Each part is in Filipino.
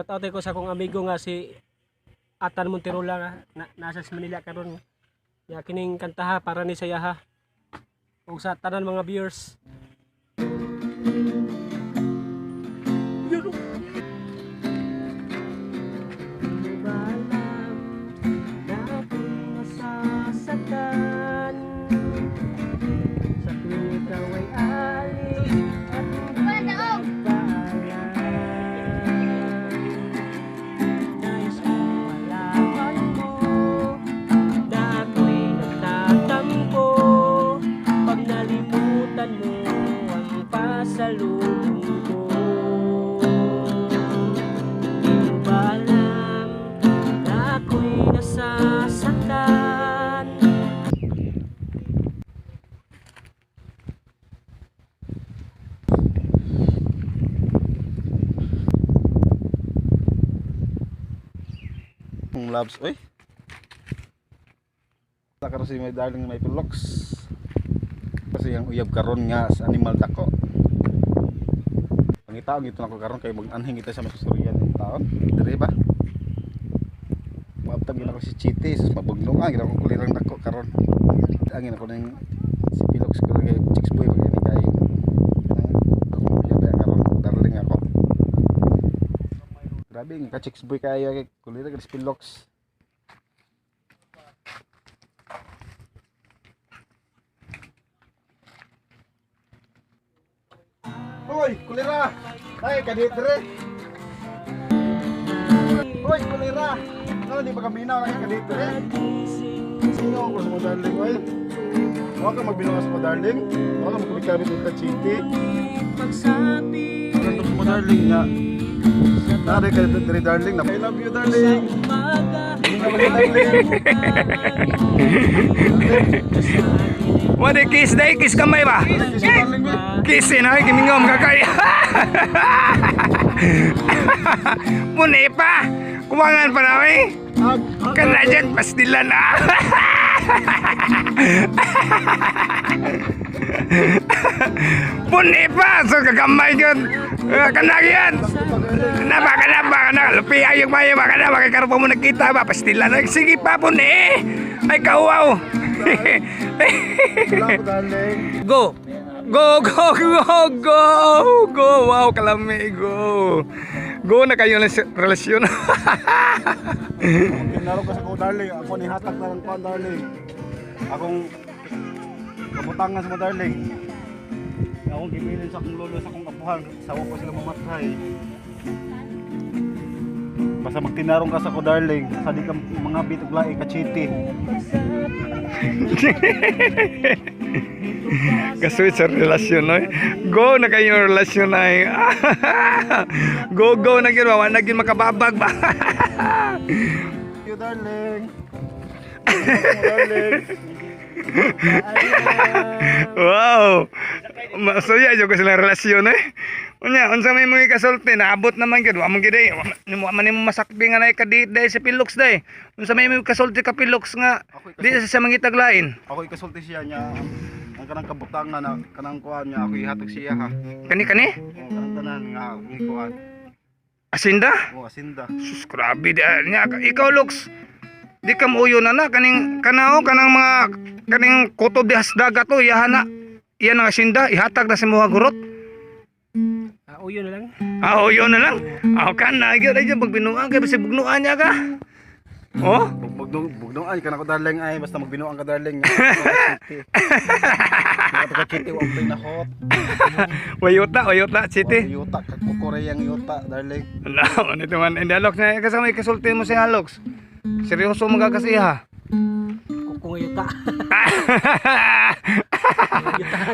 shout out ko sa akong amigo nga si Atan Monterola nga nasa sa Manila karon. Ya kining kantaha para ni saya ha. Ug sa tanan mga viewers. Labs, oy. Karon si may darling may puloks. Kasi ang uyab karon nga sa animal dako. Pangitaon gito nako karon kay mag-anhing kita sa masusurian ng taon. Dire ba? Maabtag gina ko si Chiti, sus mabugno gina ko kulirang dako karon. Angin ako ning si Pilox ko kay Chicks Boy bagay ni kay. Uyab karon darling ako. Grabe nga ka Chicks Boy kayo kay kulirang si Pilox. Hoy, kulira! Ay, kaditri! Hoy, kulira! Ano, di ba kaminaw na kaditri? Sino ako sa mga darling, oy? Huwag ka magbinaw sa mga darling. Huwag ka magkabit-kabit ng kachiti. Ano sa mga darling na? Nari ka dito, darling. I love you, darling! What a kiss day, kiss kamay ba? Kissin ay kimingom kakay. Puni pa. Kumangan pa namin. Kana dyan pastilan na. Puni pa. So kagamay yun. Kanagyan. Kana. Lupi ayog mayo ba kana. Makikaroon mo nakita ba. Pastilan na. Sige pa puni. Ay kawaw. Go. Go. Wow, kalami. Go na kayo ng relasyon. Kinaro ka sa ko, darling. Ako ni hatak na lang pa, darling. Akong kabutangan sa mo, darling. Akong gimilin sa akong lolo, sa akong apuhan. Sawa ko sila mamatay. Basta magtinarong ka sa ko, darling. Sa di ka mga bituglae, kachiti. Kasuit sa relasyon, no? Go na kayo relasyon ay. Go na gyud wa na gyud makababag ba. You darling. Darling. Wow. Masaya jud ko sila relasyon eh. Unya, unsa may mga kasulti naabot naman gyud wa man gyud ay. Wa man nimo masakbi nga nay kadit day sa Pilox day. Unsa may mga kasulti ka Pilox nga di sa mangitag lain. Ako ikasulti siya niya. Ang kanang kabutangan na kanang kuan niya ako ihatag siya ha. Kani? O kanang tanan nga ikuan. Asinda? O asinda. Sus, grabe niya. Ikaw Lux. Di ka muuyo na kanang mga kaning kutob di hasdaga to yahana. Iyan ang asinda ihatag na sa mga gurot. Uyo na lang. Uyo na lang. Kana gyud ay pagbinuang kay basi bugnuan niya ka. Oh? Bugdong ay kanako darling ay basta magbinuang ka darling. Ka chiti wa play na hot. Wayuta, Chiti. Yuta ka Koreang yuta darling. Ano ito man, hindi Alox na kasama ikasulti mo si Alox. Seryoso magkakasiha. Kung yuta.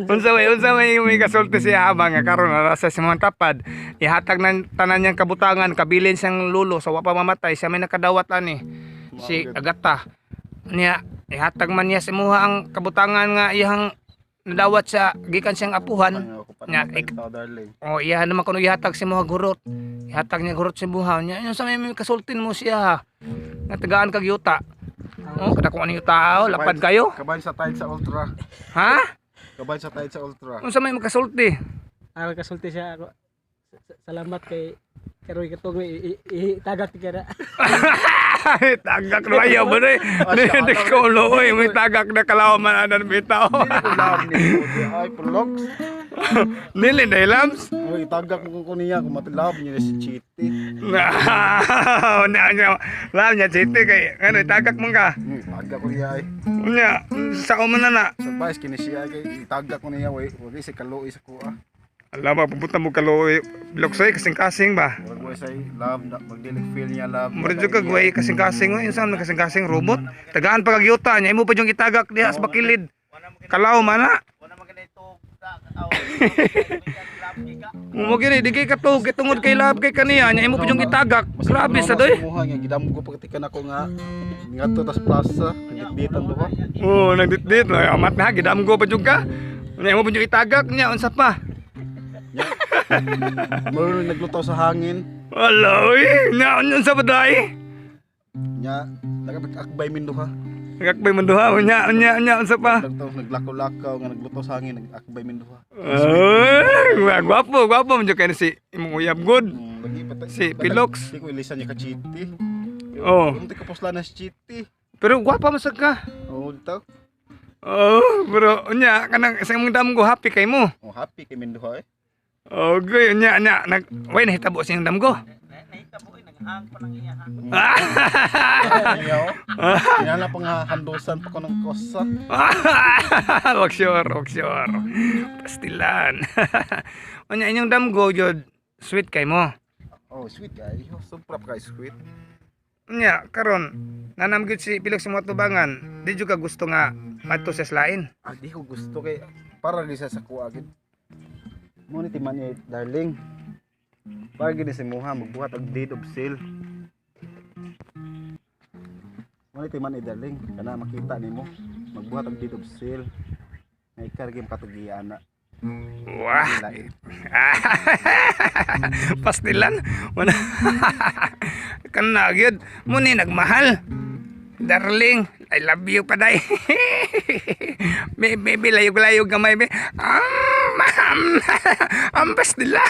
Unsa may kasulti siya habang nga karon nasa sa mga tapad ihatag ng tanan niyang kabutangan kabilin siyang lulo sa wa pa mamatay siya may nakadawat ani si Agata niya ihatag man niya sa imuha ang kabutangan nga iyang nadawat sa gikan siyang apuhan nya iya naman kuno ihatag sa imuha gurot ihatag niya gurot sa imuha nya sa may kasultin mo siya nga tagaan kag yuta. Kada ko ano yung tao, lapad kayo? Kabayan sa tide sa ultra. Ha? Kabayan sa tide sa ultra. Kung sa may magkasulti? Kasulti siya ako. Salamat kay karon katong itagak ti kada. Tagak na ayaw ba na hindi ko uloy. May tagak na kalawaman na bitaw. Love ni ay prologs. Nili na ilams. Uy, tagak mo ko niya kung matilab niya si Chiti. Love niya, Chiti. Kay, ano, tagak mo ka. Tagak ko niya ay. Nya, sa umana na. Surprise kini siya kay tagak ko niya way. Wag si kaluoy sa kuha. Alam mo, pupunta mo kaloy. Biloksoy, kasing-kasing ba? Wag mo say love na magdilig feel niya love. Murad ka, guway, kasing-kasing. Insan, kasing-kasing robot. Tagaan pa kagyuta niya. Imo pa yung itagak diha sa bakilid. Kalaw mana. Mo gini di kay katug tungod kay lab kay kaniya nya imo pa yung itagak. Grabe sa doy. Muha nga gidamgo pagtikan ako nga ngadto tas plaza, gitbitan to ha. Oh, nagdit-dit na amat na gidamgo pa jud ka. Nya imo pa yung itagak niya unsa pa? Muro naglutaw sa hangin. Wala uy, nya unsa pa dai? Nya nagakbay min duha. Nagakbay man duha nya unsa pa? Naglakaw-lakaw nga naglutaw sa hangin nagakbay min duha. Ay, gwapo man jud kay si imong uyab good. Lagi pa Si Pilox. Di ko ilisan niya ka Chiti. Oh, Hindi ko posla na si Chiti. pero gwapa man sad ka. Oh, taw. Oh, pero nya kanang sa imong damgo happy kay mo. Oh, happy kay min duha eh. Okay, nya nag way nahitabo siyang damgo. Ayaw. Yan pa nga handusan pa ko ng kosa. Wag sure. Pastilan. Unya inyong damgo jud sweet kay mo. Oh, sweet guy. Sobra pa kay sweet. Unya karon nanam gyud si Pilox sa mga tubangan. Di jud ka gusto nga adto sa slain. Ah, di ko gusto kay para di sa kuha gid. Mo ni timan ni darling. Para gini si Muha magbuhat og deed of sale. Mo ni timan ni darling kana makita nimo magbuhat og deed of sale. May kargim patugian na. Wah. Pastilan. Wala. Kana gyud mo ni nagmahal. Darling, I love you pa day. Baby, layog-layog gamay be. Pastilan.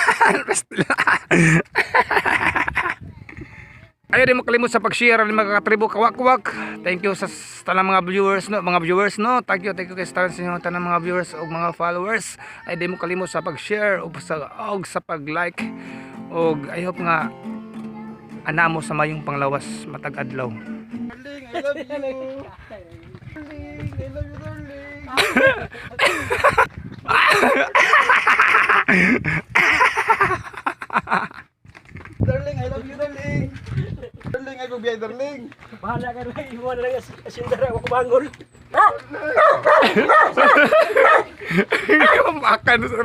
Ayaw din mo kalimut sa pag-share ng mga katribo kawak-wak. Thank you sa tanang mga viewers no, Thank you kay sa tanang mga viewers o mga followers. Ayaw din mo kalimut sa pag-share o sa pag-like. Og I hope nga anamo sa mayong panglawas matag adlaw. I love you. Darling, I love you, darling. Darling, I love you, darling. Darling, I love you, darling. Bahala ka rin, imo na lang asindara ako bangol. Makan sa